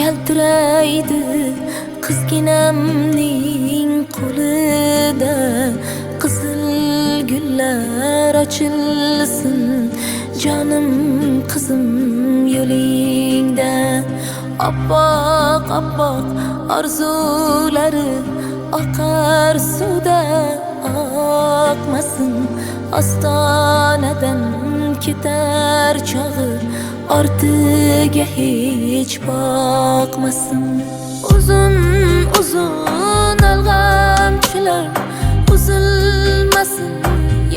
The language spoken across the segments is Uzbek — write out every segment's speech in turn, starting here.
yaltiraydi qizginamning qo'lida. Qizil gullar ochilsin jonim qizim yo'lingda. Oppoq oppoq orzulari oqar suvda oqmasin. Ostonadan ketar chog'i ortiga hech boqmasin. Uzun uzun alg'amchilar uzilmasin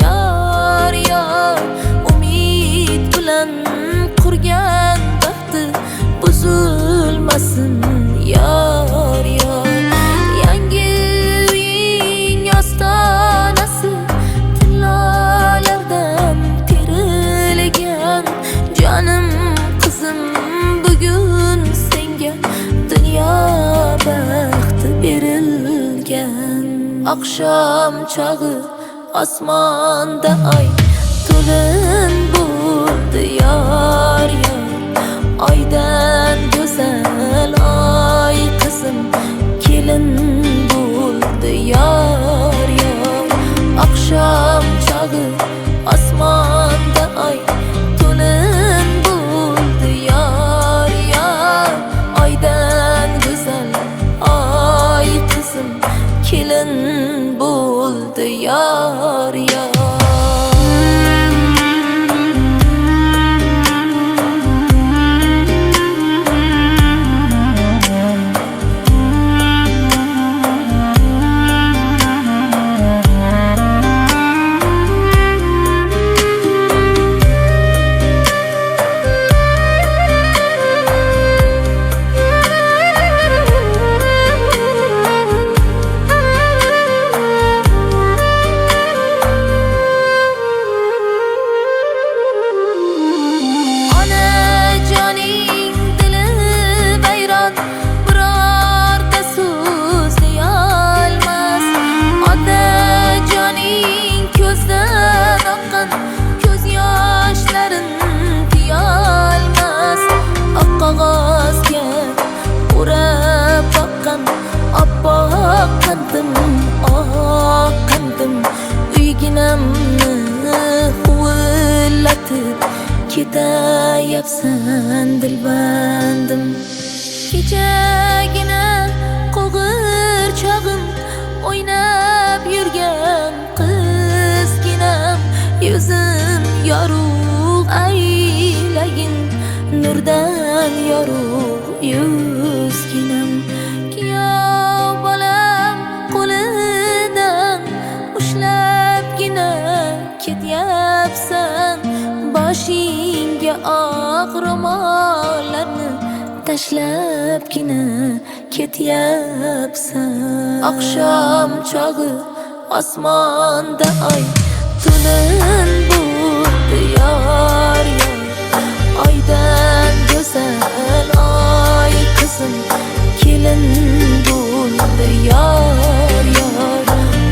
yor yor. Umid bilan qurgan baxti buzilmasin yor yor. Yangi uying ostonasi tillolardan terilgan. Jonim qizim bugun senga dunyo baxti berilgan. Oqshom chog'i osmonda oy to'lin bo'ldi yor yor. Oydan go'zal oy qizim kelin bo'ldi yor yor. Oqshom chog'i osmonda oy to'lin bo'ldi yor yor. Oydan go'zal oy qizim kelin bo'ldi yor yor. Ketayapsan dilbandim. Kechagina qo'g'irchog'im o'ynab yurgan qizginam. Yuzim yorug' aylagin nurdan yorug' yuzginam. Kuyov bolam qo'lidan ushlabgina ketyapsan. Boshingga oq ro'mollarni tashlabgina ketyapsan. Oqshom chog'i osmonda oy to'lin bo'ldi yor yor. Oydan go'zal oy qizim kelin bo'ldi yor yor.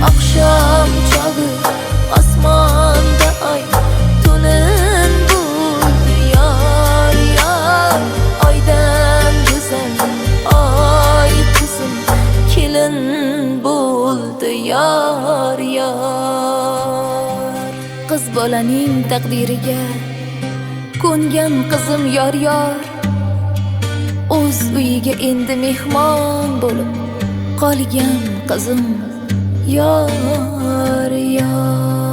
Oqshom chog'i osmonda oy to'lin bo'ldi yor yor. Oydan go'zal oy qizim kelin bo'ldi yor yor. Qiz bolaning taqdiriga ko'ngan qizim yor yor. O'z uyiga endi mehmon bo'lib qolgan qizim yor yor.